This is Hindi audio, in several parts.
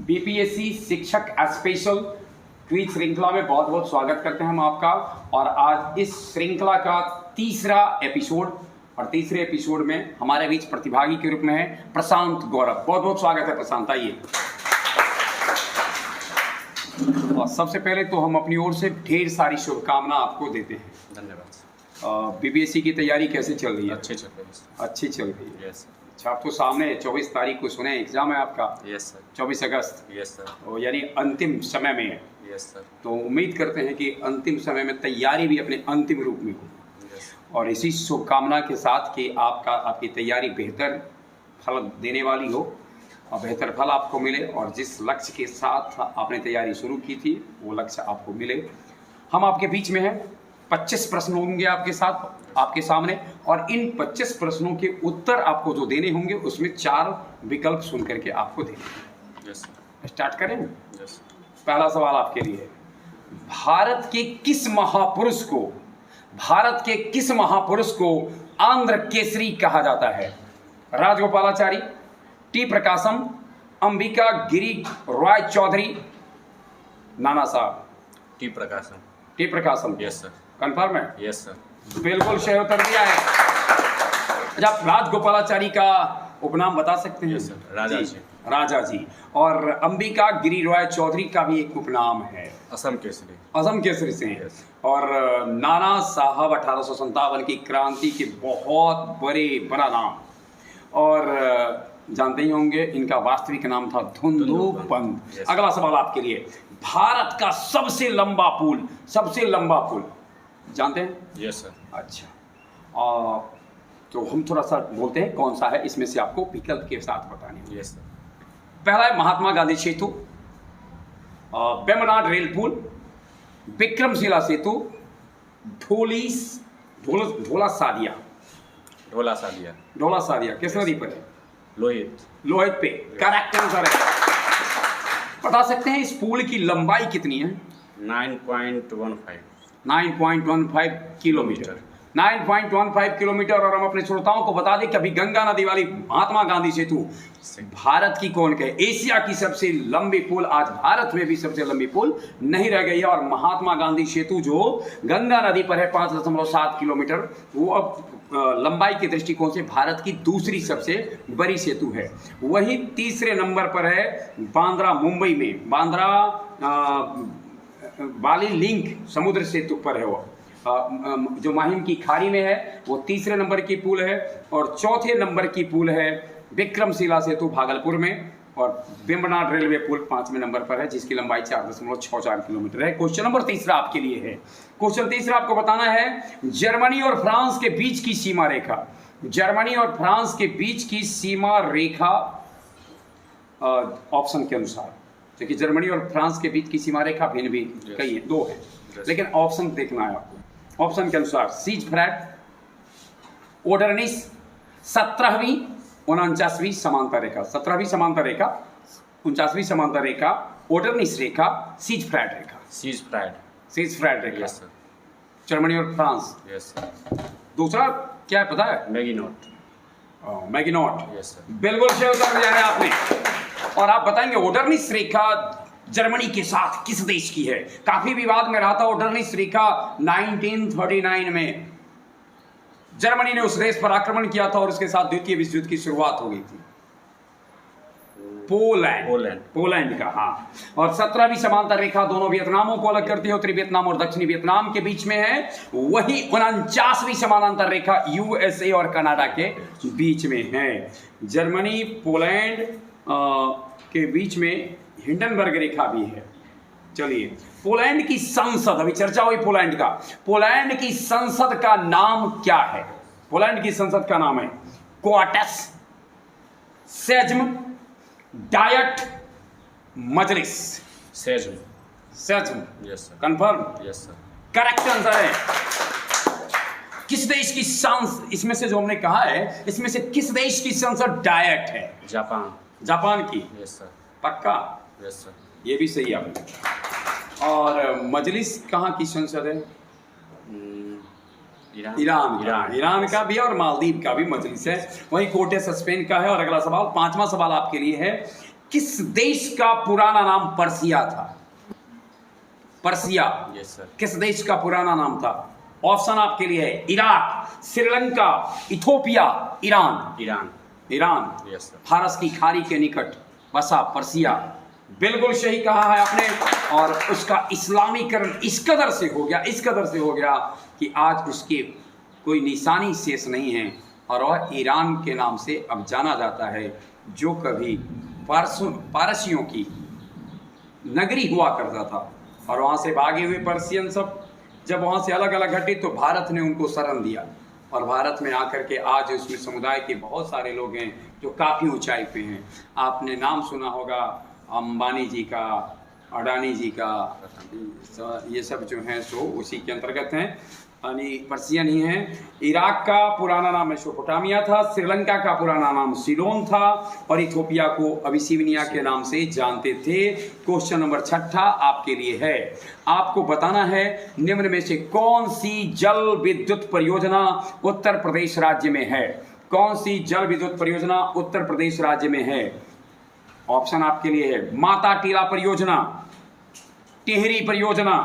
बीपीएससी शिक्षक स्पेशल क्विज श्रृंखला में बहुत बहुत स्वागत करते हैं हम आपका। और आज इस श्रृंखला का तीसरा एपिसोड और तीसरे एपिसोड में हमारे बीच प्रतिभागी के रूप में है प्रशांत गौरव। बहुत बहुत स्वागत है प्रशांत, आइए। और सबसे पहले तो हम अपनी ओर से ढेर सारी शुभकामना आपको देते हैं। धन्यवाद। बीपीएससी की तैयारी कैसे चल रही है? अच्छी चल रही है। अच्छी चल रही है। यस अच्छा, आप तो सामने 24 तारीख को सुने एग्जाम है आपका। Yes sir. 24 अगस्त। Yes sir. तो यानी अंतिम समय में है। Yes sir. तो उम्मीद करते हैं कि अंतिम समय में तैयारी भी अपने अंतिम रूप में हो। यस। और इसी शुभकामना के साथ कि आपकी तैयारी बेहतर फल देने वाली हो और बेहतर फल आपको मिले और जिस लक्ष्य के साथ आपने तैयारी शुरू की थी वो लक्ष्य आपको मिले। हम आपके बीच में हैं। 25 प्रश्न होंगे आपके सामने और इन 25 प्रश्नों के उत्तर आपको जो देने होंगे उसमें 4 विकल्प सुन करके आपको देने हैं। यस। स्टार्ट करें? यस। पहला सवाल आपके लिए, भारत के किस महापुरुष को आंध्र केसरी कहा जाता है? Rajagopalachari, T Prakasam, Ambika Giri Roy Chaudhary, Nana Sahib? T Prakasam. T Prakasam. Yes sir. Confirm है? Yes sir. बिल्कुल सही उत्तर दिया है। अच्छा, आप राजगोपालाचारी का उपनाम बता सकते हैं? Yes sir. राजा जी। राजा जी। और अंबिका गिरी रॉय चौधरी का भी एक उपनाम है, असम केसरी। असम केसरी से हैं। Yes. और नाना साहब 1857 की क्रांति के बहुत बड़ा नाम। और जानते ही होंगे इनका वास्तविक नाम था धुंधु पंत। Yes. अगला सवाल आपके लिए, भारत का सबसे लंबा पुल जानते हैं? Yes sir. अच्छा, तो हम थोड़ा सा बोलते हैं कौन सा है, इसमें से आपको विकल्प के साथ बताने हैं। Yes sir. पहला है महात्मा गांधी सेतु, वेम्बनाड रेल पुल, विक्रमशिला सेतु, ढोला सादिया किस नदी पर है? लोहित पे। करेक्ट आंसर है। बता सकते हैं इस पुल की लंबाई कितनी है? 9.15। 9.15 किलोमीटर। 9.15 किलोमीटर। और हम अपने श्रोताओं को बता दें कि अभी गंगा नदी वाली महात्मा गांधी सेतु भारत की कौन कहे एशिया की सबसे लंबी पुल, आज भारत में भी सबसे लंबी पुल नहीं रह गई है। और महात्मा गांधी सेतु जो गंगा नदी पर है 5.7 किलोमीटर, वो अब लंबाई के दृष्टिकोण से भारत की दूसरी सबसे बड़ी सेतु है। वही तीसरे नंबर पर है बांद्रा, मुंबई में बांद्रा बाली लिंक समुद्र सेतु पर है वो, जो माहिम की खाड़ी में है, वो तीसरे नंबर की पुल है। और चौथे नंबर की पुल है विक्रमशिला सेतु भागलपुर में। और वेम्बनाड रेलवे पुल 5वें नंबर पर है जिसकी लंबाई 4.64 किलोमीटर है। क्वेश्चन नंबर तीसरा आपके लिए है। क्वेश्चन तीसरा आपको बताना है जर्मनी और फ्रांस के बीच की सीमा रेखा। जर्मनी और फ्रांस के बीच की सीमा रेखा ऑप्शन के अनुसार, क्योंकि जर्मनी और फ्रांस के बीच की सीमा रेखा भिन्न भी कई है, 2 है, लेकिन ऑप्शन देखना है आपको। ऑप्शन के अनुसार सीज फ्रैट, ओडरनिस, 17वीं 49वीं समांतर रेखा, 17वीं समांतर रेखा, 49वीं समांतर रेखा, ओडरनिस रेखा, सीज फ्रैट रेखा। सीज फ्रैट रेखा। Yes sir. जर्मनी और फ्रांस। Yes sir. दूसरा क्या है पता है? मैगिनॉट। Yes sir. बिल्कुल सही उत्तर दिया है आपने। और आप बताएंगे ओडरनिस रेखा जर्मनी के साथ किस देश की है? काफी विवाद में रहा था ओडरनिस रेखा। 1939 में जर्मनी ने उस देश पर आक्रमण किया था और उसके साथ द्वितीय विश्व युद्ध की शुरुआत हो गई थी। पोलैंड का, हाँ। और 17वीं समांतर रेखा दोनों वियतनामों को अलग करती है, उत्तरी वियतनाम और दक्षिणी वियतनाम के बीच में है। वही 49वीं समानांतर रेखा यूएसए और कनाडा के बीच में है। जर्मनी पोलैंड के बीच में हिंडनबर्ग रेखा भी है। चलिए, पोलैंड की संसद, अभी चर्चा हुई पोलैंड का, पोलैंड की संसद का नाम क्या है? पोलैंड की संसद का नाम है क्वार्टस, Sejm, Diet, Majlis. Sejm. Yes sir. Confirm? Yes sir. Correct answer है। किस देश की संसद, इसमें से जो हमने कहा है इसमें से किस देश की संसद डायट है? जापान की। Yes sir. पक्का? Yes sir. ये भी सही आपने। और मजलिस कहाँ की संसद है? ईरान का भी और मालदीव का भी मजलिस है। वहीं कोटेस स्पेन का है। और अगला सवाल, 5वां सवाल आपके लिए है, किस देश का पुराना नाम पर्सिया था? Persia yes sir. किस देश का पुराना नाम था? ऑप्शन आपके लिए है Iraq, Sri Lanka, Ethiopia, Iran. Iran. Iran. Yes sir. फारस की खाड़ी के निकट बसा पर्सिया। बिल्कुल सही कहा है आपने। और उसका इस्लामीकरण इस कदर से हो गया कि आज उसके कोई निशानी शेष नहीं है और वह ईरान के नाम से अब जाना जाता है, जो कभी पारसियों की नगरी हुआ करता था। और वहाँ से भागे हुए पर्सियन सब जब वहाँ से अलग अलग हटे तो भारत ने उनको शरण दिया और भारत में आकर के आज उसमें समुदाय के बहुत सारे लोग हैं जो काफ़ी ऊंचाई पे हैं। आपने नाम सुना होगा अंबानी जी का, अडानी जी का, ये सब जो हैं सो उसी के अंतर्गत हैं, यानी पर्सियन ही हैं। इराक का पुराना नाम मेसोपोटामिया था, श्रीलंका का पुराना नाम सीलोन था और इथोपिया को अबिसिनिया के नाम से जानते थे। क्वेश्चन नंबर 6 आपके लिए है। आपको बताना है निम्न में से कौन सी जल विद्युत परियोजना उत्तर प्रदेश राज्य में है? कौन सी जल विद्युत परियोजना उत्तर प्रदेश राज्य में है? ऑप्शन आपके लिए है माता टीला परियोजना, टिहरी परियोजना,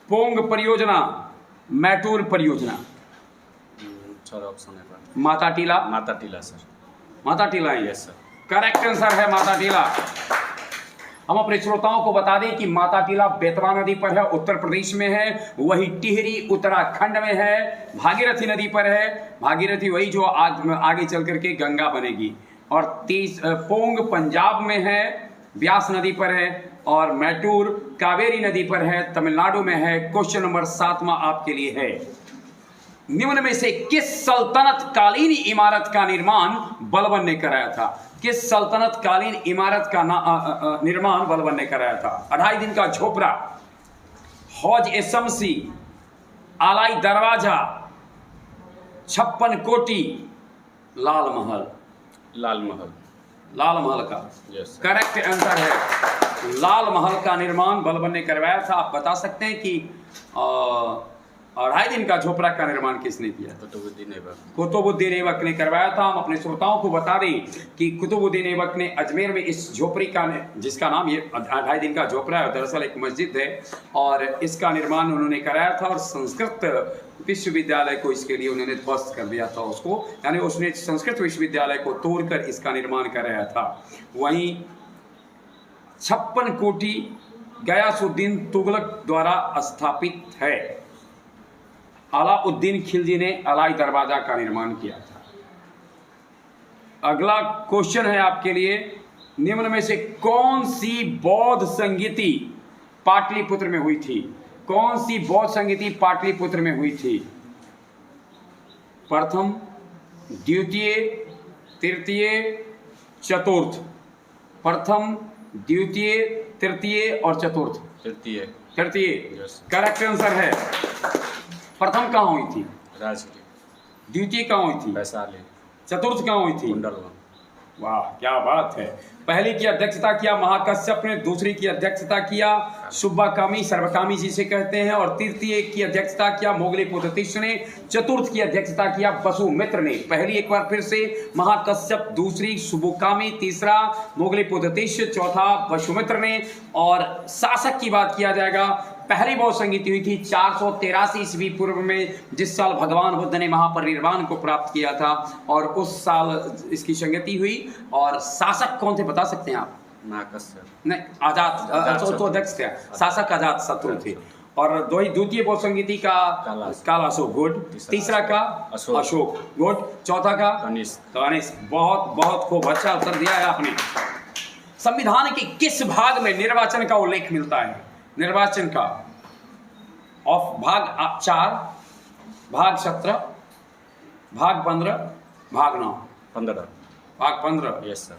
पोंग परियोजना, मैटूर परियोजना। सर ऑप्शन है पर माता टीला। माता टीला सर। माता टीला है। Yes sir. करेक्ट आंसर है माता टीला। हम अपने श्रोताओं को बता दें कि माता टीला बेतवा नदी पर है, उत्तर प्रदेश में है। वही टिहरी उत्तराखंड में है, भागीरथी नदी पर है। भागीरथी वही जो आगे चल करके गंगा बनेगी। और पोंग पंजाब में है, ब्यास नदी पर है। और मैटूर कावेरी नदी पर है, तमिलनाडु में है। क्वेश्चन नंबर 7वां आपके लिए है। निम्न में से किस सल्तनत कालीन इमारत का निर्माण बलबन ने कराया था? किस सल्तनत कालीन इमारत का निर्माण बलबन ने कराया था? 2.5 दिन का झोपड़ा, हौज ए शमसी, आलाई दरवाजा, 56 कोटी, लाल महल। लाल महल। लाल महल का यस सर। करेक्ट आंसर है। लाल महल का निर्माण बलबन ने करवाया था। आप बता सकते हैं कि 2.5 दिन का झोपड़ा का निर्माण किसने किया? कुतुबुद्दीन ऐबक ने करवाया था। हम अपने श्रोताओं को बता दें कि कुतुबुद्दीन ऐबक ने अजमेर में इस झोपड़ी का, जिसका नाम ये 2.5 दिन का झोपड़ा है, दरअसल एक मस्जिद है, और इसका निर्माण उन्होंने कराया था। और संस्कृत विश्वविद्यालय को इसके लिए उन्होंने ध्वस्त कर दिया था उसको, यानी उसने संस्कृत विश्वविद्यालय को तोड़कर इसका निर्माण कराया था। वहीं 56 कोटी गयासुद्दीन तुगलक द्वारा स्थापित है। अलाउद्दीन खिलजी ने अलाई दरवाजा का निर्माण किया था। अगला क्वेश्चन है आपके लिए। निम्न में से कौन सी बौद्ध संगीति पाटलिपुत्र में हुई थी? कौन सी बौद्ध संगीति पाटलिपुत्र में हुई थी? प्रथम, द्वितीय, तृतीय, चतुर्थ। प्रथम, द्वितीय, तृतीय और चतुर्थ। तृतीय। तृतीय Yes. करेक्ट आंसर है। प्रथम कहाँ हुई थी? राजगीर। द्वितीय कहाँ हुई थी? वैशाली। चतुर्थ कहाँ हुई थी? कुंडलवन। वाह क्या बात है। पहली की अध्यक्षता किया महाकश्यप ने, दूसरी की अध्यक्षता किया सुब्बाकामी, सर्वकामी जिसे कहते हैं, और तृतीय की अध्यक्षता किया मोगलीपुत्रतिष्ठ ने, चतुर्थ की अध्यक्षता किया वसुमित्र ने। पहली एक बार फिर से महाकश्यप, दूसरी सुब्बाकामी, तीसरा मोगलीपुत्रतिष्ठ, चौथा वसुमित्र ने। और शासक की बात किया जाएगा, पहली बौद्ध संगीति हुई थी 483 ईस्वी पूर्व में, जिस साल भगवान बुद्ध ने महापरिनिर्वाण को प्राप्त किया था, और उस साल इसकी संगति हुई। और शासक कौन थे बता सकते हैं आप? महाकश्यप। नहीं, आजाद तो अध्यक्ष थे, शासक अजात शत्रु थे। और द्वितीय बौद्ध संगीति का कालाशोक गुड, तीसरा का अशोक गुड, चौथा का कनिष्क। बहुत बहुत खूब अच्छा उत्तर दिया है आपने। संविधान के किस भाग में निर्वाचन का उल्लेख मिलता है? निर्वाचन का भाग 4, भाग 17, भाग 15, भाग 9। 15। भाग 15। Yes sir.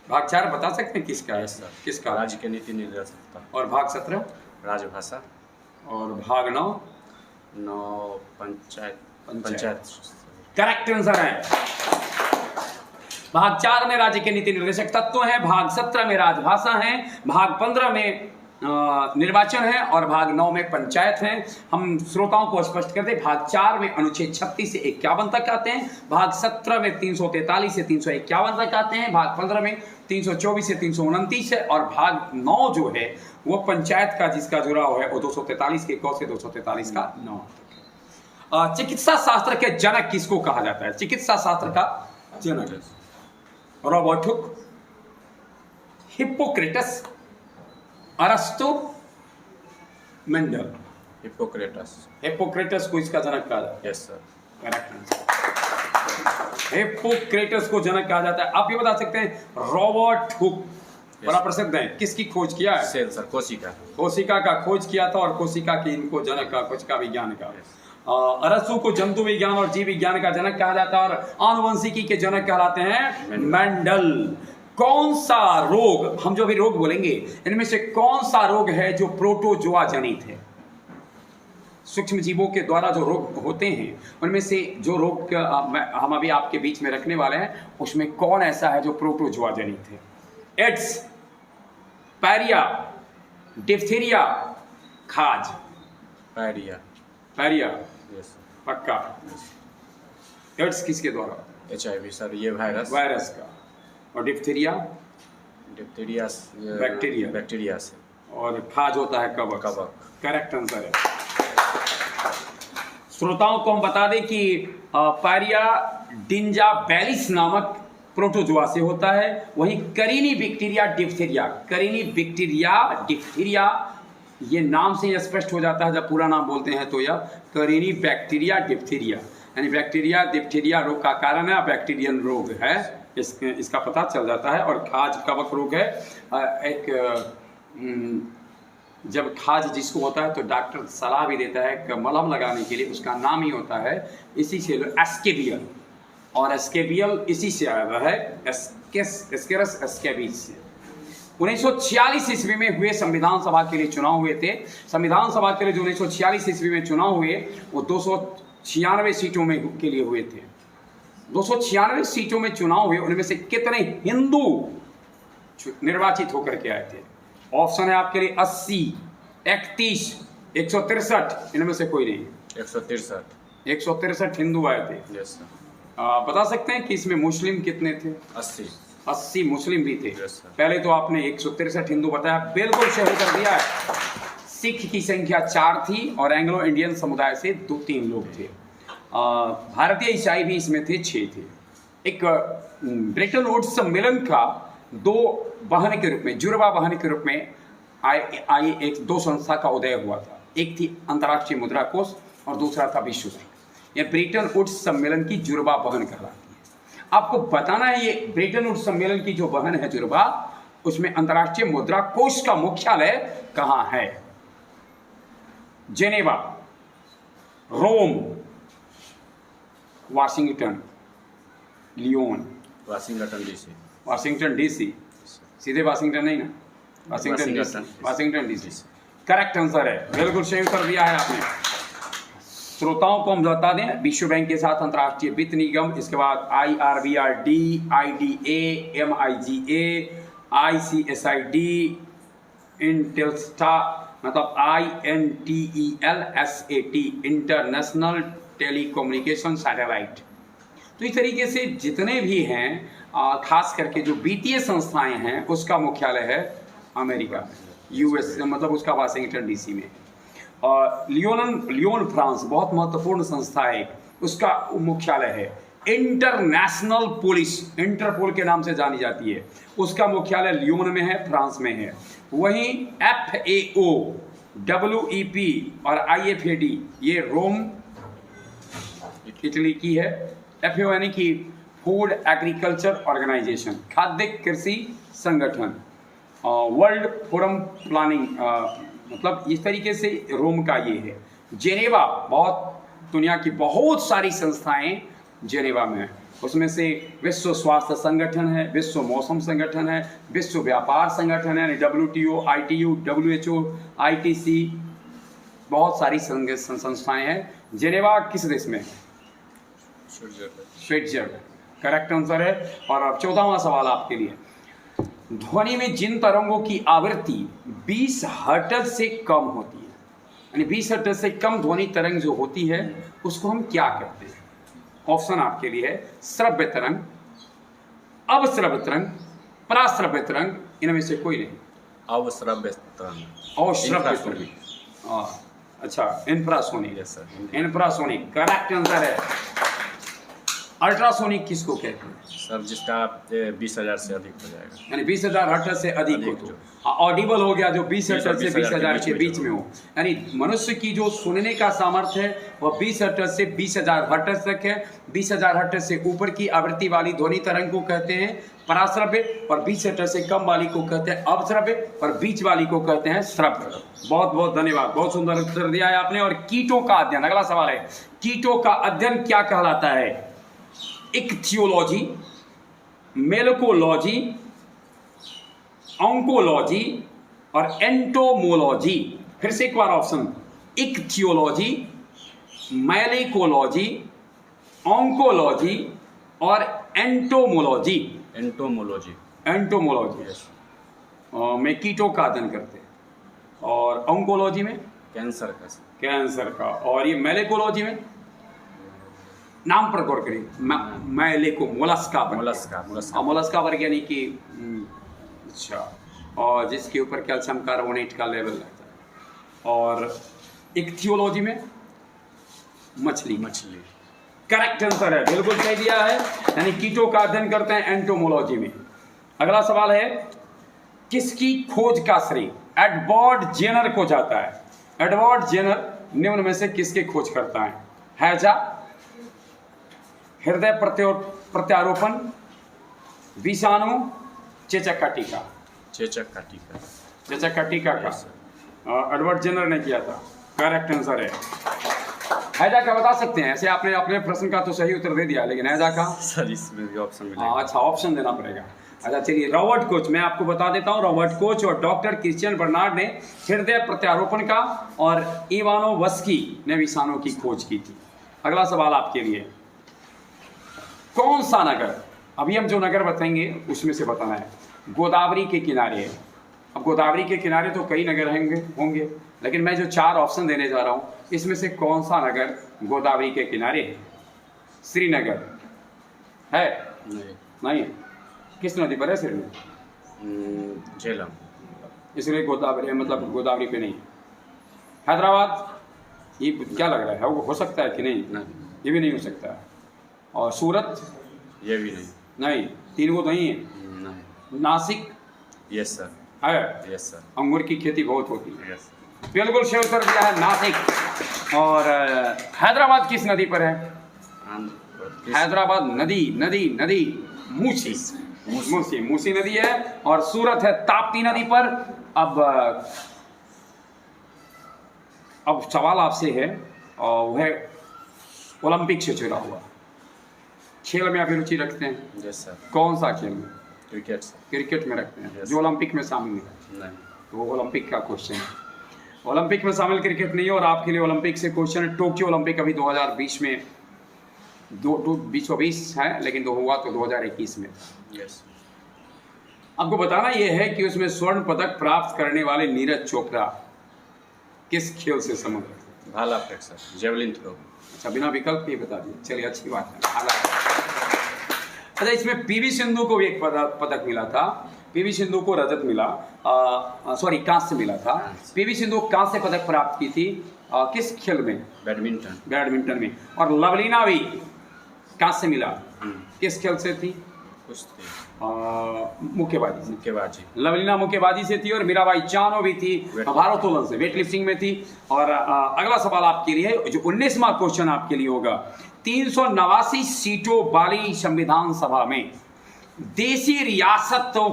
भाग 4 बता सकते हैं किसका है? Yes sir. किसका? राज्य के नीति निर्देशकता। और भाग 17? राजभाषा। और भाग 9? 9 पंचायत। करेक्ट आंसर है। भाग 4 में राज्य के नीति निर्देशक तत्व हैं, भाग 17 में राजभाषा है, भाग 15 में निर्वाचन है और भाग 9 में पंचायत है। हम श्रोताओं को स्पष्ट करते हैं, भाग 4 में अनुच्छेद 36 से 51 तक आते हैं, भाग 17 में 343 से 351 तक आते हैं, भाग 15 में 324 से 329 है, और भाग 9 जो है वो पंचायत का जिसका जुड़ाव है वो 243 के क से 243 का 9। चिकित्सा शास्त्र के जनक किसको कहा जाता है? चिकित्सा शास्त्र का जनक रॉबर्ट हुक, हिप्पोक्रेटस, अरस्तु, मेंडल। हिप्पोक्रेटस। हिप्पोक्रेटस को इसका जनक कहा जाता है। Yes sir. Correct answer. Hippocrates को जनक कहा जाता है। आप ये बता सकते हैं रॉबर्ट हुक बड़ा प्रसिद्ध है, किसकी खोज किया है? सेल सर, कोशिका। कोशिका का खोज किया था और कोशिका की इनको जनक का, कोशिका विज्ञान का। अरस्तु को जंतु विज्ञान और जीव विज्ञान का जनक कहा जाता है और आनुवंशिकी के जनक कहलाते हैं मेंडल। कौन सा रोग, हम जो भी रोग बोलेंगे इनमें से कौन सा रोग है जो प्रोटोजोआ जनित है? सूक्ष्म जीवों के द्वारा जो रोग होते हैं उनमें से जो रोग हम अभी आपके बीच में रखने वाले हैं उसमें कौन ऐसा है जो प्रोटोजोआ जनित है? एड्स, पैरिया, डिप्थीरिया, खाज। पैरिया। पैरिया यस पक्का। एड्स किसके द्वारा? HIV सर, ये वायरस का। और डिप्थीरिया? Diphtheria bacteria. बैक्टीरिया से। और खाज होता है कवक। करेक्ट आंसर है। श्रोताओं को हम बता दें कि पैरिया डिंजा बैलिस नामक प्रोटोजोआ से होता है। वहीं करीनी बैक्टीरिया डिप्थीरिया, करीनी बैक्टीरिया डिप्थीरिया, ये नाम से स्पष्ट हो जाता है जब पूरा नाम बोलते हैं तो यह करीनी बैक्टीरिया डिप्थीरिया, यानी बैक्टीरिया डिप्थीरिया रोग का कारण है, बैक्टीरियन रोग है, इसका पता चल जाता है। और खाज कवक रोग है। जब खाज जिसको होता है तो डॉक्टर सलाह भी देता है कि मलहम लगाने के लिए, उसका नाम ही होता है इसी से एस्केबियल, और एस्केबियल इसी से आया हुआ है, एस्केरस एस्केबिस से। 1946 ईस्वी में हुए संविधान सभा के लिए चुनाव हुए थे। संविधान सभा के लिए जो 1946 ईस्वी में चुनाव हुए वो 296 सीटों में के लिए हुए थे। 296 सीटों में चुनाव हुए, उनमें से कितने हिंदू निर्वाचित होकर के आए थे? ऑप्शन है आपके लिए 80, 31, 163, इनमें से कोई नहीं। 163। 163 हिंदू आए थे। Yes sir. बता सकते हैं कि इसमें मुस्लिम कितने थे? 80 मुस्लिम भी थे। पहले तो आपने 163 हिंदू बताया, बिल्कुल सही कर दिया है। सिख की संख्या 4 थी और एंग्लो इंडियन समुदाय से 2-3 लोग थे। भारतीय ईसाई भी इसमें थे, 6 थे। एक ब्रेटन वुड्स सम्मेलन का 2 बहन के रूप में, जुड़वा बहन के रूप में आई एक 2 संस्था का उदय हुआ था। एक थी अंतर्राष्ट्रीय मुद्रा कोष और दूसरा था विश्व बैंक। यह ब्रेटन वुड्स सम्मेलन की जुड़वा बहन कहलाती है। आपको बताना है ये ब्रेटन वुड्स सम्मेलन की जो बहन है जुड़वा, उसमें अंतर्राष्ट्रीय मुद्रा कोष का मुख्यालय कहाँ है? जेनेवा, रोम, वाशिंगटन, लियोन। वाशिंगटन डीसी, सीधे वाशिंगटन नहीं ना, वाशिंगटन डीसी करेक्ट आंसर है। बिल्कुल सही उत्तर दिया है आपने। श्रोताओं को हम बता दें, विश्व बैंक के साथ अंतर्राष्ट्रीय वित्त निगम, इसके बाद IRBRD, IDA, MIGA, ICSID, इंटेलस्टा, मतलब INTELSAT, इंटरनेशनल टेलीकम्युनिकेशन सैटेलाइट। तो इस तरीके से जितने भी हैं, खास करके जो वित्तीय संस्थाएं हैं, उसका मुख्यालय है अमेरिका, US, मतलब उसका वाशिंगटन DC में। और लियोन फ्रांस बहुत महत्वपूर्ण संस्था है, उसका मुख्यालय है। इंटरनेशनल पुलिस, इंटरपोल के नाम से जानी जाती है, उसका मुख्यालय लियोन में है, फ्रांस में है। वहीं FAO, WEP और IFAD ये रोम इटली की है। FAO यानी कि फूड एग्रीकल्चर ऑर्गेनाइजेशन, खाद्य कृषि संगठन। वर्ल्ड फोरम प्लानिंग, मतलब इस तरीके से रोम का ये है। जेनेवा, बहुत दुनिया की बहुत सारी संस्थाएं जेनेवा में हैं, उसमें से विश्व स्वास्थ्य संगठन है, विश्व मौसम संगठन है, विश्व व्यापार संगठन है, WTO, ITU, WHO, ITC, बहुत सारी संस्थाएं हैं। जेनेवा किस देश में? स्विट्जरलैंड करेक्ट आंसर है। और अब 14वां सवाल आपके लिए। ध्वनि में जिन तरंगों की आवृत्ति 20 हर्ट्ज से कम होती है, यानी 20 हर्ट्ज से कम ध्वनि तरंग जो होती है उसको हम क्या कहते हैं? ऑप्शन आपके लिए है श्रव्य तरंग, अवश्रव्य तरंग, पराश्रव्य तरंग, इनमें से कोई नहीं। अवश्रव्य तरंग, अवश्रव्य तरंग, अच्छा, infrasonic. Yes sir, infrasonic correct answer है। अल्ट्रासोनिक किसको कहते हैं? सर जिसका 20,000 से अधिक हो जाएगा, यानी 20,000 हर्ट्ज से अधिक हो तो ऑडिबल हो गया, जो 20 हर्ट्ज से 20,000 के बीच में हो। यानी मनुष्य की जो सुनने का सामर्थ्य है वह 20 हर्ट्ज से 20,000 हर्ट्ज तक है। 20,000 हर्ट्ज से ऊपर की आवृत्ति वाली ध्वनि तरंग को कहते हैं पराश्रव्य, और 20 हर्ट्ज से कम वाली को कहते हैं अवश्रव्य, और बीच वाली को कहते हैं श्रव्य। बहुत बहुत धन्यवाद, बहुत सुंदर उत्तर दिया है आपने। और कीटों का अध्ययन, अगला सवाल है, कीटों का अध्ययन क्या कहलाता है? इक्थियोलॉजी, मेलकोलॉजी, ऑन्कोलॉजी और एंटोमोलॉजी। फिर से एक बार ऑप्शन, इक्थियोलॉजी, मैलेकोलॉजी, ऑन्कोलॉजी और एंटोमोलॉजी। Entomology, entomology yes. में कीटों का अध्ययन करते हैं, और ऑन्कोलॉजी में कैंसर का, कैंसर का, और ये मैलेकोलॉजी में नाम पर गौर करें, मैलेको मोलस्का वर्ग, मोलस्का वर्ग यानी कि अच्छा, और जिसके ऊपर कैल्शियम कार्बोनेट का लेवल रहता है। और इक्थियोलॉजी में मछली, करेक्ट आंसर है, बिल्कुल सही दिया है, यानी कीटों का अध्ययन करते हैं एंटोमोलॉजी में। अगला सवाल है, किसकी खोज का श्रेय एडवर्ड जेनर को जाता है? एडवर्ड जेनर निम्न में से किसके खोज करता है? हैजा, हृदय प्रत्यारोपण, विषाणु, चेचक का टीका? चेचक का टीका, चेचक का टीका का एडवर्ड जेनर ने किया था, करेक्ट आंसर है। हैजा का बता सकते हैं? ऐसे आपने अपने प्रश्न का तो सही उत्तर दे दिया, लेकिन हैजा का सर इसमें भी ऑप्शन मिलेगा। अच्छा, ऑप्शन देना पड़ेगा। अच्छा चलिए, रॉबर्ट कोच, मैं आपको बता देता हूँ, रॉबर्ट कोच और डॉक्टर क्रिश्चियन बर्नार्ड ने हृदय प्रत्यारोपण का, और इवानोवस्की ने विषाणु की खोज की थी। अगला सवाल आपके लिए, कौन सा नगर, अभी हम जो नगर बताएंगे उसमें से बताना है, गोदावरी के किनारे है? अब गोदावरी के किनारे तो कई नगर होंगे, लेकिन मैं जो 4 ऑप्शन देने जा रहा हूँ इसमें से कौन सा नगर गोदावरी के किनारे है? श्रीनगर है? नहीं है। किस नदी पर है श्रीनगर? झेलम, इसलिए गोदावरी, मतलब गोदावरी पे नहीं। हैदराबाद, ये क्या लग रहा है, हो सकता है कि नहीं? ये भी नहीं हो सकता है। और सूरत, ये भी नहीं, 3 को नहीं है। नहीं। नासिक, यस सर, है, यस सर, अंगूर की खेती बहुत होती है। यस। बिल्कुल सही उत्तर दिया है, नासिक। और हैदराबाद किस नदी पर है? हैदराबाद नदी मूसी नदी है, और सूरत है ताप्ती नदी पर। अब सवाल आपसे है, और वह ओलंपिक से जुड़ा हुआ, खेल में अभिरुचि रखते हैं? Yes sir. कौन सा खेल में? Cricket sir. क्रिकेट में रखते हैं, yes. जो ओलंपिक में शामिल है? नहीं। तो वो ओलंपिक का क्वेश्चन है, ओलंपिक में शामिल क्रिकेट नहीं है। और आपके लिए ओलंपिक से क्वेश्चन है, टोक्यो ओलंपिक अभी 2020 में 2020 है, लेकिन तो हुआ तो 2021 में। यस। आपको बताना यह है कि उसमें स्वर्ण पदक प्राप्त करने वाले नीरज चोपड़ा किस खेल से संबंधित है? भाला फेंक सर, जेवलिन थ्रो। अच्छा, बिना विकल्प ये बता दिए, चलिए अच्छी बात है। अच्छा, इसमें पीवी सिंधु को भी एक पदक मिला था, पीवी सिंधु को रजत मिला, कांस्य मिला था। पीवी सिंधु कांस्य पदक प्राप्त की थी किस खेल में? बैडमिंटन में। और लवलीना भी कांस्य मिला, किस खेल से थी? मुक्केबाजी। लवलीना मुक्केबाजी से थी, और मीराबाई चानो भी थी भारोत्तोलन से, वेट लिफ्टिंग में थी। और अगला सवाल आपके लिए, जो 19वां क्वेश्चन आपके लिए होगा, 389 सीटों वाली संविधान सभा में देशी रियासतों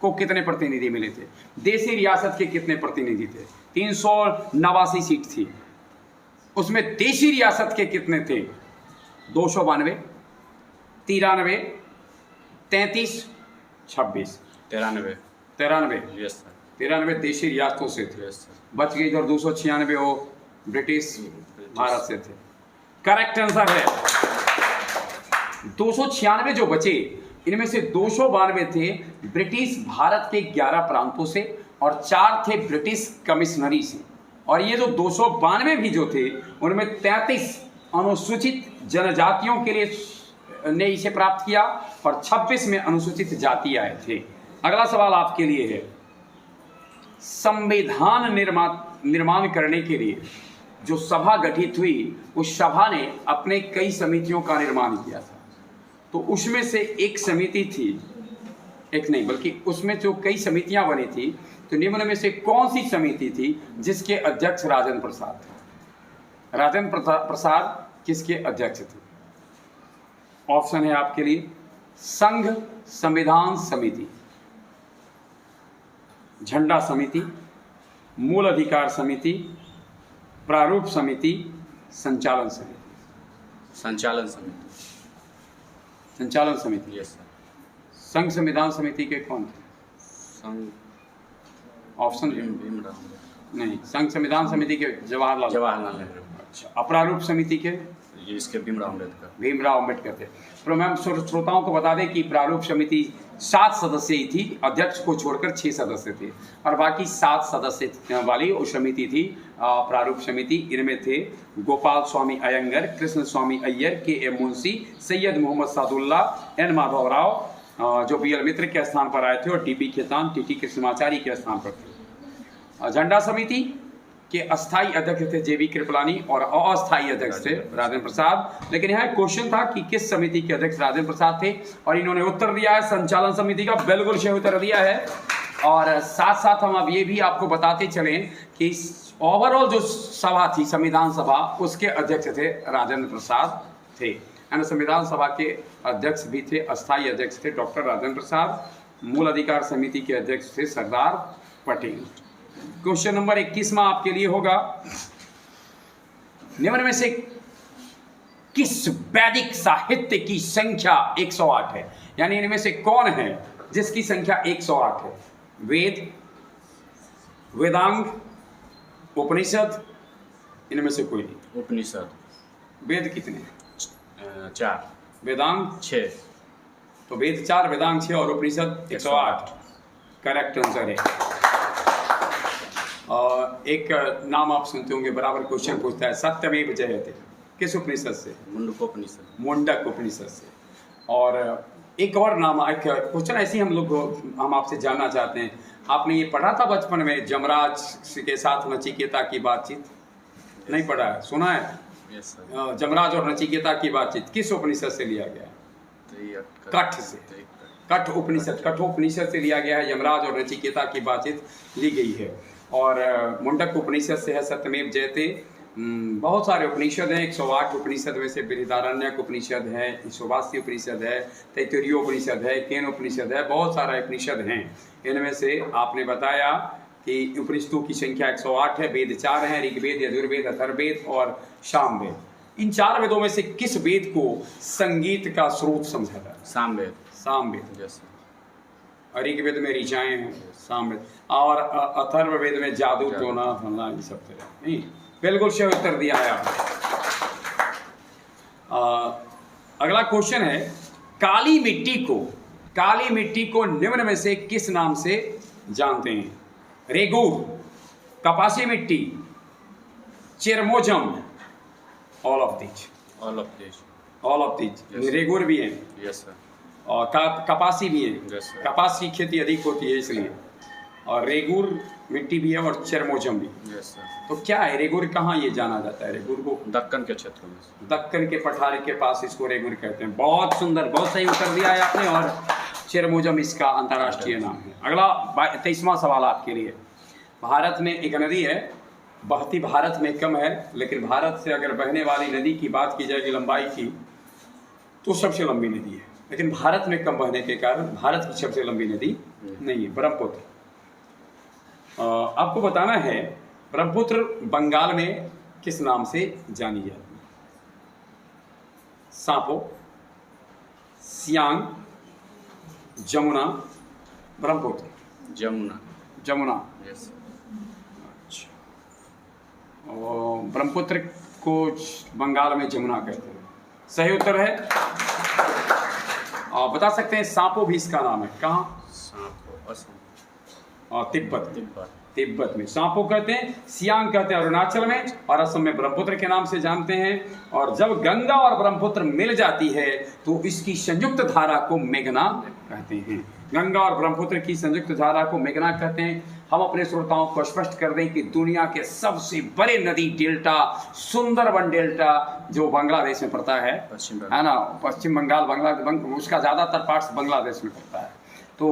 को कितने प्रतिनिधि मिले थे? देशी रियासत के कितने प्रतिनिधि थे? 389 सीट थी, उसमें देशी रियासत के कितने थे? 292, 93, 33, 26। 93। Yes sir. 93 देशी रियासतों से थे। बच गई इधर 296 वो ब्रिटिश भारत से थे। करेक्ट आंसर है। 296 जो बचे, इनमें से 292 थे ब्रिटिश भारत के 11 प्रांतों से, और 4 थे ब्रिटिश कमिश्नरी से। और ये जो 292 भी जो थे उनमें 33 अनुसूचित जनजातियों के लिए ने इसे प्राप्त किया और 26 में अनुसूचित जाति आए थे। अगला सवाल आपके लिए है, संविधान निर्माण करने के लिए जो सभा गठित हुई उस सभा ने अपने कई समितियों का निर्माण किया था। तो उसमें से एक समिति थी, एक नहीं बल्कि उसमें जो कई समितियां बनी थी, तो निम्न में से कौन सी समिति थी जिसके अध्यक्ष राजेंद्र प्रसाद थे? राजेंद्र प्रसाद किसके अध्यक्ष थे? ऑप्शन है आपके लिए, संघ संविधान समिति, झंडा समिति, मूल अधिकार समिति, प्रारूप समिति, संचालन समिति। संचालन समिति। संचालन समिति। Yes sir. संघ संविधान समिति के कौन थे? संघ ऑप्शन भीमराव नहीं, संघ संविधान समिति के जवाहरलाल नेहरू। अच्छा, अप्रारूप समिति के ये इसके भीमराव अम्बेडकर थे। तो मैम श्रोताओं को बता दें कि प्रारूप समिति 7 सदस्य ही थी, अध्यक्ष को छोड़कर 6 सदस्य थे और बाकी 7 सदस्य वाली वो समिति थी प्रारूप समिति। इनमें थे गोपाल स्वामी अयंगर, कृष्ण स्वामी अय्यर, के एम मुंशी, सैयद मोहम्मद सादुल्ला, एन माधव राव जो बी एल मित्र के स्थान पर आए थे और टी.पी. खेतान, टी.टी. कृष्णमाचारी के स्थान पर थे। झंडा समिति के अस्थाई अध्यक्ष थे जे.बी. कृपलानी और अस्थाई अध्यक्ष थे राजेंद्र प्रसाद। लेकिन यहाँ क्वेश्चन था कि किस समिति के अध्यक्ष राजेंद्र प्रसाद थे और इन्होंने उत्तर दिया है संचालन समिति का, बिल्कुल सही उत्तर दिया है। और साथ साथ हम अब ये भी आपको बताते चलें कि ओवरऑल जो सभा थी संविधान सभा, उसके अध्यक्ष थे राजेंद्र प्रसाद थे। यानी संविधान सभा के अध्यक्ष भी थे, अस्थाई अध्यक्ष थे डॉक्टर राजेंद्र प्रसाद। मूल अधिकार समिति के अध्यक्ष थे सरदार पटेल। क्वेश्चन नंबर 21 आपके लिए होगा, निम्न में से किस वैदिक साहित्य की संख्या 108 है? यानी इनमें से कौन है जिसकी संख्या 108 है? वेद, वेदांग, उपनिषद, इनमें से कोई नहीं। उपनिषद। वेद कितने? 4। वेदांग 6। तो वेद 4, वेदांग 6 और उपनिषद 108 करेक्ट आंसर है। एक नाम आप सुनते होंगे, बराबर क्वेश्चन पूछता है, सत्यमेव जयते, किस उपनिषद से? मुंडकोपनिषद। मुंडक उपनिषद से। और एक और नाम, एक क्वेश्चन ऐसी हम आपसे जानना चाहते हैं, आपने ये पढ़ा था बचपन में जमराज के साथ नचिकेता की बातचीत? नहीं पढ़ा है, सुना है? Yes sir. जमराज और नचिकेता की बातचीत किस उपनिषद से लिया गया? कठ से। कठ उपनिषद से लिया गया है। यमराज और नचिकेता की बातचीत ली गई है। और मुंडक उपनिषद से है सत्यमेव जयते। बहुत सारे उपनिषद हैं, 108 उपनिषद में से बृहदारण्यक उपनिषद है, ईशावास्य उपनिषद है, तैत्तिरीय उपनिषद है, केन उपनिषद है, बहुत सारे उपनिषद हैं। इनमें से आपने बताया कि उपनिषदों की संख्या 108 है। वेद 4 हैं, ऋग्वेद, यजुर्वेद, अथर्ववेद और सामवेद। इन 4 वेदों में से किस वेद को संगीत का स्रोत समझा जाता है? सामवेद। सामवेद। यस। ऋग्वेद में ऋचाएँ हैं, सामवेद, और अथर्ववेद में जादू टोना फलना ये सब तरह नहीं। बिल्कुल सही उत्तर दिया है आपने। अगला क्वेश्चन है, काली मिट्टी को निम्न में से किस नाम से जानते हैं? रेगूर, कपासी मिट्टी, चिरमोजम, ऑल ऑफ दीज। रेगूर भी है। Yes sir. और कपासी भी है। Yes, sir. कपास की खेती अधिक होती है इसलिए। और रेगूर मिट्टी भी है और चरमोजम भी। Yes sir. तो क्या है रेगूर, कहाँ ये जाना जाता है? रेगूर को दक्कन के क्षेत्र में। दक्कन के पठार के पास इसको रेगूर कहते हैं। बहुत सुंदर, बहुत सही उत्तर दिया है आपने। और चरमोजम इसका अंतर्राष्ट्रीय नाम है। अगला 23वां सवाल आपके लिए। भारत में एक नदी है, बहती भारत में कम है, लेकिन भारत से अगर बहने वाली नदी की बात की जाएगी लंबाई की, तो सबसे लंबी नदी है। लेकिन भारत में कम बहने के कारण भारत की सबसे लंबी नदी नहीं है, ब्रह्मपुत्र। आपको बताना है ब्रह्मपुत्र बंगाल में किस नाम से जानी जाती है? सांपो, सियांग, जमुना, ब्रह्मपुत्र। जमुना। यस। अच्छा। और ब्रह्मपुत्र को बंगाल में जमुना कहते हैं। सही उत्तर है। बता सकते हैं सांपो भी इसका नाम है, कहाँ? सांपो, असम। और तिब्बत तिब्बत तिब्बत में सांपो कहते हैं, सियांग कहते हैं अरुणाचल में, और असम में ब्रह्मपुत्र के नाम से जानते हैं। और जब गंगा और ब्रह्मपुत्र मिल जाती है तो इसकी संयुक्त धारा को मेघना कहते हैं। गंगा और ब्रह्मपुत्र की संयुक्त धारा को मेघना कहते हैं। हम अपने श्रोताओं को स्पष्ट कर दें कि दुनिया के सबसे बड़े नदी डेल्टा सुंदरबन डेल्टा जो बांग्लादेश में पड़ता है पश्चिम है ना, पश्चिम बंगाल उसका ज़्यादातर पार्ट्स बांग्लादेश में पड़ता है। तो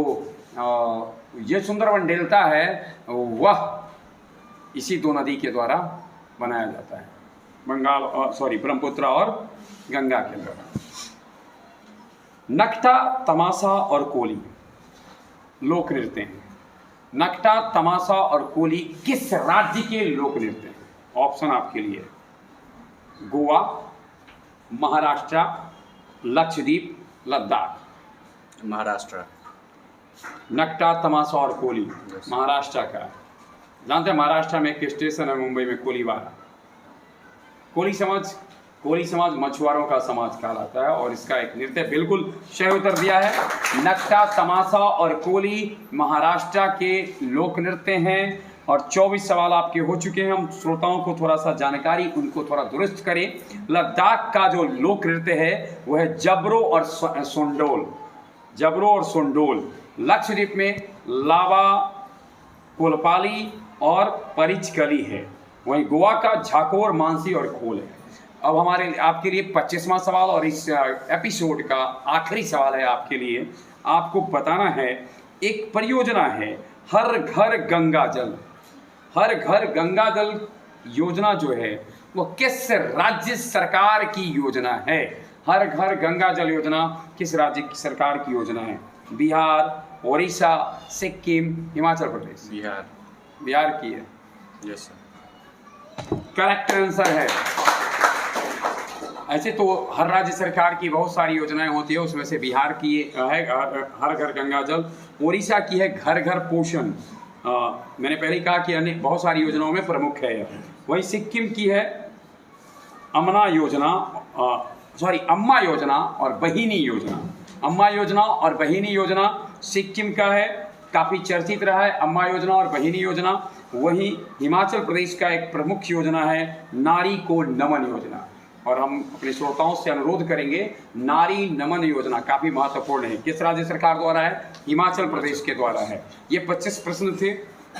ये सुंदरबन डेल्टा है वह इसी दो नदी के द्वारा बनाया जाता है, ब्रह्मपुत्र और गंगा के द्वारा। नकटा, तमाशा और कोली लोक नृत्य हैं। नकटा, तमाशा और कोली किस राज्य के लोक नृत्य हैं? ऑप्शन आपके लिए: गोवा, महाराष्ट्र, लक्षद्वीप, लद्दाख। महाराष्ट्र। नकटा, तमाशा और कोली महाराष्ट्र का है। जानते हैं महाराष्ट्र में एक स्टेशन है मुंबई में, कोलीवाड़ा। कोली समाज मछुआरों का समाज कहलाता है और इसका एक नृत्य बिल्कुल सही उत्तर दिया है। नकटा, तमाशा और कोली महाराष्ट्र के लोक नृत्य हैं। और 24 सवाल आपके हो चुके हैं। हम श्रोताओं को थोड़ा सा जानकारी उनको थोड़ा दुरुस्त करें। लद्दाख का जो लोक नृत्य है वह है जबरो और सोंडोल। जबरो और सोंडोल। लक्षद्वीप में लावा, कोलपाली और परिचकली है। वहीं गोवा का झाकोर, मानसी और खोल है। अब हमारे आपके लिए 25वां सवाल और इस एपिसोड का आखिरी सवाल है आपके लिए। आपको बताना है, एक परियोजना है हर घर गंगा जल। हर घर गंगा जल योजना जो है वो किस राज्य सरकार की योजना है? हर घर गंगा जल योजना किस राज्य की सरकार की योजना है? बिहार, उड़ीसा, सिक्किम, हिमाचल प्रदेश। बिहार। बिहार की है। Yes sir. करेक्ट आंसर है। ऐसे तो हर राज्य सरकार की बहुत सारी योजनाएं होती है, उसमें से बिहार की है हर घर गंगा जल। उड़ीसा की है घर घर पोषण। मैंने पहले कहा कि अन्य बहुत सारी योजनाओं में प्रमुख है। वही सिक्किम की है अम्मा योजना और बहिनी योजना। अम्मा योजना और बहिनी योजना सिक्किम का है, काफ़ी चर्चित रहा है अम्मा योजना और बहिनी योजना। वहीं हिमाचल प्रदेश का एक प्रमुख योजना है नारी को नमन योजना। और हम अपने श्रोताओं से अनुरोध करेंगे, नारी नमन योजना काफ़ी महत्वपूर्ण है। किस राज्य सरकार द्वारा है? हिमाचल प्रदेश के द्वारा है। ये 25 प्रश्न थे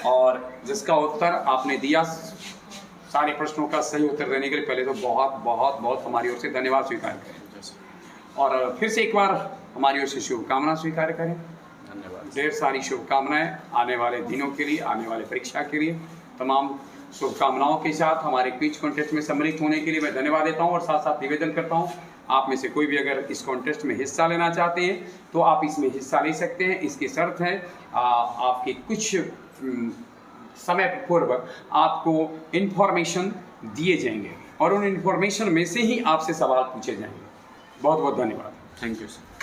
और जिसका उत्तर आपने दिया। सारे प्रश्नों का सही उत्तर देने के लिए पहले तो बहुत बहुत बहुत हमारी ओर से धन्यवाद स्वीकार करें। और फिर से एक बार हमारी ओर से शुभकामना स्वीकार करें। धन्यवाद। ढेर सारी शुभकामनाएं आने वाले दिनों के लिए, आने वाले परीक्षा के लिए। तमाम शुभकामनाओं के साथ हमारे क्विज कॉन्टेस्ट में सम्मिलित होने के लिए मैं धन्यवाद देता हूं और साथ साथ निवेदन करता हूं, आप में से कोई भी अगर इस कॉन्टेस्ट में हिस्सा लेना चाहते हैं तो आप इसमें हिस्सा ले सकते हैं। इसकी शर्त है आपके कुछ समय पूर्व आपको इन्फॉर्मेशन दिए जाएंगे और उन इन्फॉर्मेशन में से ही आपसे सवाल पूछे जाएंगे। बहुत बहुत धन्यवाद। Thank you sir.